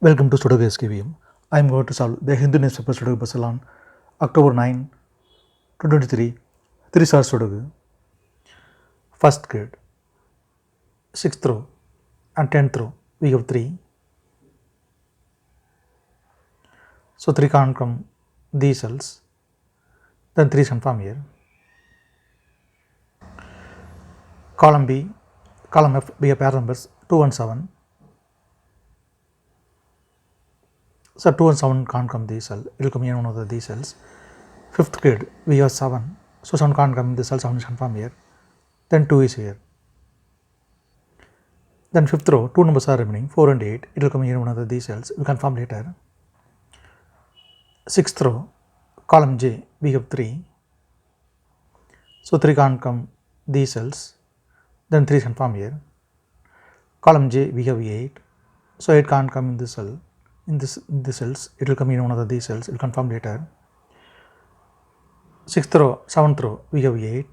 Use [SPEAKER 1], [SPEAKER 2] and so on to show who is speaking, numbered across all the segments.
[SPEAKER 1] Welcome to Sudoku SkVm. I am going to solve the Hindu newspaper Sudoku puzzle on October 9, 2023. 3 star Sudoku. First grade. 6th row and 10th row. We have 3. So 3 can't come these cells. Then 3 confirm here. Column B, column F, we have pair numbers 2 and 7. So 2 and 7 can't come these cells. It will come in one of these cells. 5th grade, we have 7. So 7 can't come in the cell, 7 is confirmed here. Then 2 is here. Then 5th row, 2 numbers are remaining, 4 and 8. It will come in one of these cells. We confirm later. 6th row, column J, we have 3. So 3 can't come these cells. Then 3 is confirmed here. Column J, we have 8. So 8 can't come in this cell. In this cells, it will come in one of these cells. It will confirm later. 6th row, 7th row, we have 8.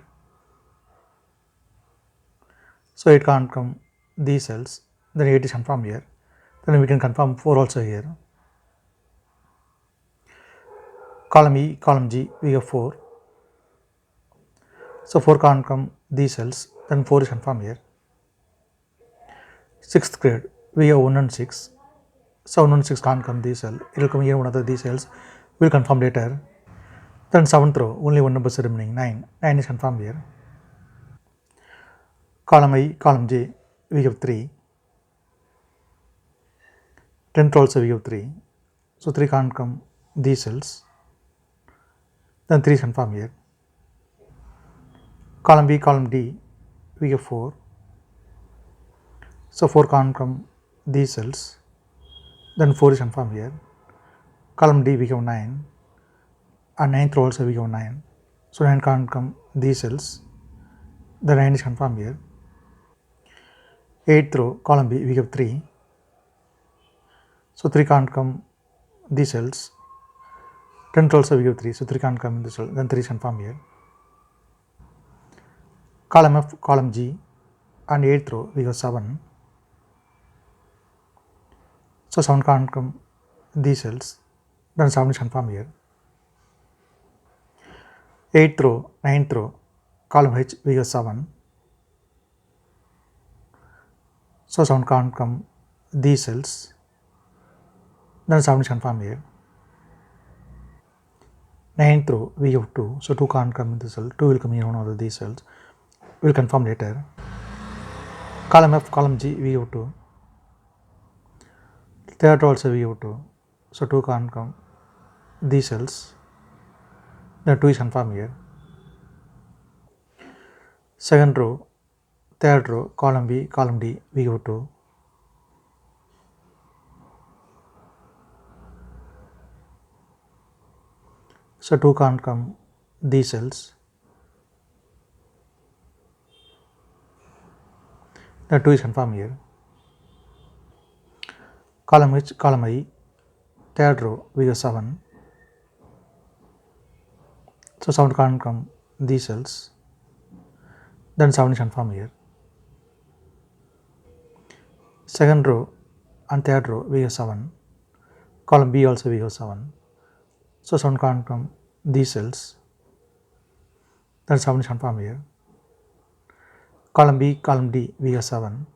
[SPEAKER 1] So 8 can't come these cells. Then 8 is confirmed here. Then we can confirm 4 also here. Column E, column G, we have 4. So 4 can't come these cells. Then 4 is confirmed here. 6th grade, we have 1 and 6. So 1 and 6 can't come these cells. It will come here one of these cells. We will confirm later. Then 7th row, only one number is remaining, 9. 9 is confirmed here. Column I, column J, we have 3. 10th also we have 3. So 3 can't come these cells. Then 3 is confirmed here. Column B, column D, we have 4. So 4 can't come these cells. Then 4 is confirmed here. Column D, we have 9. And 9th row also we have 9. So 9 can't come these cells. The 9 is confirmed here. 8th row, column B, we have 3. So 3 can't come these cells. 10th also we have 3. So 3 can't come in this cell. Then 3 is confirmed here. Column F, column G, and 8th row we have 7. So 7 can't come these cells. Then 7 is confirmed here. 8th row, 9th row, column H, we have 7. So 7 can't come these cells. Then 7 is confirmed here. 9th row, we have 2. So 2 can't come in this cell. 2 will come in one of these cells. We will confirm later. Column F, column G, we have 2. 3rd row also we have 2. So 2 can't come these cells. Then 2 is confirmed here. 2nd row, 3rd row, column B, column D, we have 2. So 2 can't come these cells. The 2 is confirmed here. Column H, column I, 3rd row, we have 7. So 7 can't come these cells. Then 7 is confirmed here. 2nd row and 3rd row, we have 7. Column B also we have 7. So 7 can't come these cells. Then 7 is confirmed here. Column B, column D, we have 7.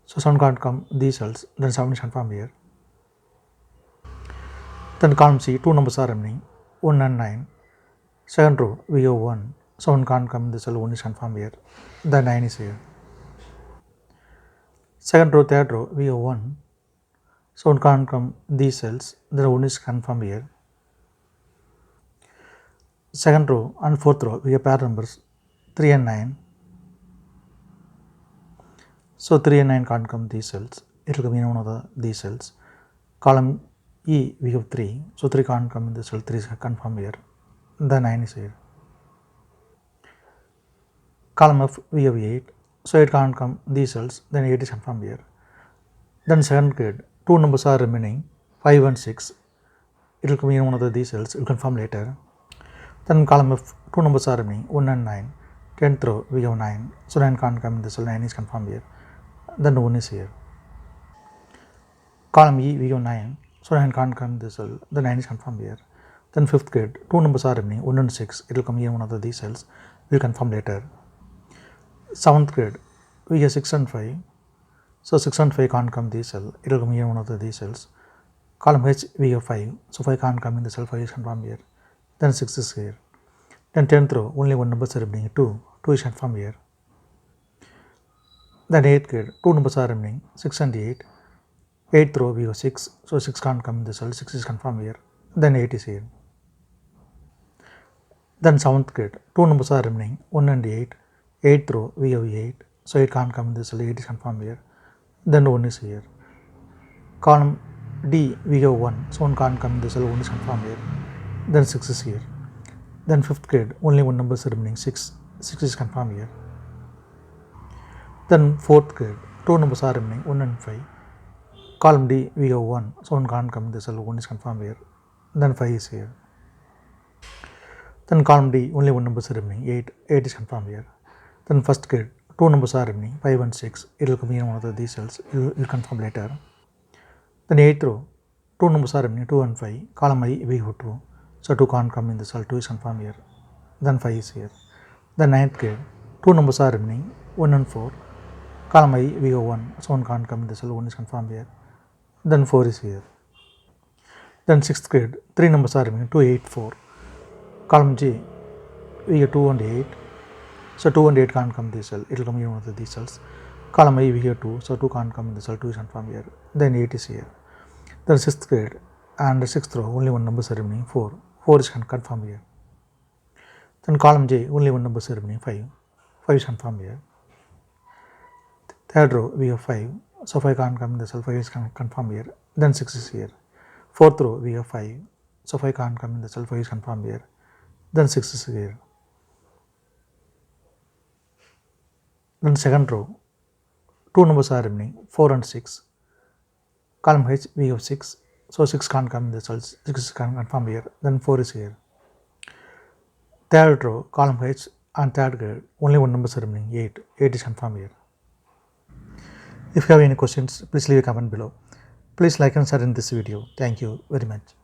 [SPEAKER 1] So 7 can't come these cells. Then 7 is confirmed here. Then column C, 2 numbers are remaining, 1 and 9. 2nd row, we have 1. So 1 can't come in the cell, 1 is confirmed here. The 9 is here. 2nd row, 3rd row, we have 1. So 1 can't come these cells, the 1 is confirmed here. 2nd row and 4th row, we have pair numbers 3 and 9. So 3 and 9 can't come these cells. It will come in one of these cells. Column E, we have 3. So 3 can't come in the cell, 3 is confirmed here. The 9 is here. Column F, we have 8. So 8 can't come these cells. Then 8 is confirmed here. Then 2nd grade, 2 numbers are remaining, 5 and 6. It will come in one of these cells. It will confirm later. Then column F, 2 numbers are remaining, 1 and 9. 10th row, we have 9. So 9 can't come in the cell. 9 is confirmed here. Then 1 is here. Column E, we have 9. So 9 can't come in this cell. The 9 is confirmed here. Then 5th grade, 2 numbers are remaining, 1 and 6. It will come here one of these cells. We will confirm later. 7th grade, we have 6 and 5. So 6 and 5 can't come this cell. It will come here one of these cells. Column H, we have 5. So 5 can't come in the cell. 5 is confirmed here. Then 6 is here. Then 10th row, only one number is remaining, 2. 2 is confirmed here. Then 8th grade, 2 numbers are remaining, 6 and 8. 8th row, we have 6. So 6 can't come in the cell. 6 is confirmed here. Then 8 is here. Then 7th grade, 2 numbers are remaining, 1 and 8. 8th row, we have 8. So 8 can't come in the cell. 8 is confirmed here. Then 1 is here. Column D, we have 1. So 1 can't come in the cell. 1 is confirmed here. Then 6 is here. Then 5th grade, only one number is remaining, 6. 6 is confirmed here. Then 4th grade, 2 numbers are remaining, 1 and 5. Column D, we have 1. So 1 can't come in the cell. 1 is confirmed here. Then 5 is here. Then column D, only one number is remaining, 8. 8 is confirmed here. Then 1st grade, 2 numbers are remaining, 5 and 6. It will come in one of these cells. You will confirm later. Then 8th row, 2 numbers are remaining, 2 and 5. Column I, we have 2. So 2 can't come in the cell. 2 is confirmed here. Then 5 is here. Then 9th grade, 2 numbers are remaining, 1 and 4. Column I, we have 1. So 1 can't come in the cell. 1 is confirmed here. Then 4 is here. Then 6th grade, 3 numbers are remaining, 2, 8, 4. Column G, we have 2 and 8. So 2 and 8 can't come in this cell. It will come in one of these cells. Column I, we have 2. So 2 can't come in the cell. 2 is confirmed here. Then 8 is here. Then 6th grade and 6th row, only one number is remaining, 4. 4 is confirmed here. Then column J, only one number is remaining, 5. 5 is confirmed here. Third row, we have 5. So 5 can't come in the cell. 5 is confirmed here. Then 6 is here. 4th row, we have 5. So 5 can't come in the cell. 5 is confirmed here. Then 6 is here. Then 2nd row, 2 numbers are remaining, 4 and 6. Column H, we have 6. So 6 can't come in the cells. 6 is confirmed here. Then 4 is here. Third row, column H and 3rd grade, only one number is remaining, 8. 8 is confirmed here. If you have any questions, please leave a comment below. Please like and share in this video. Thank you very much.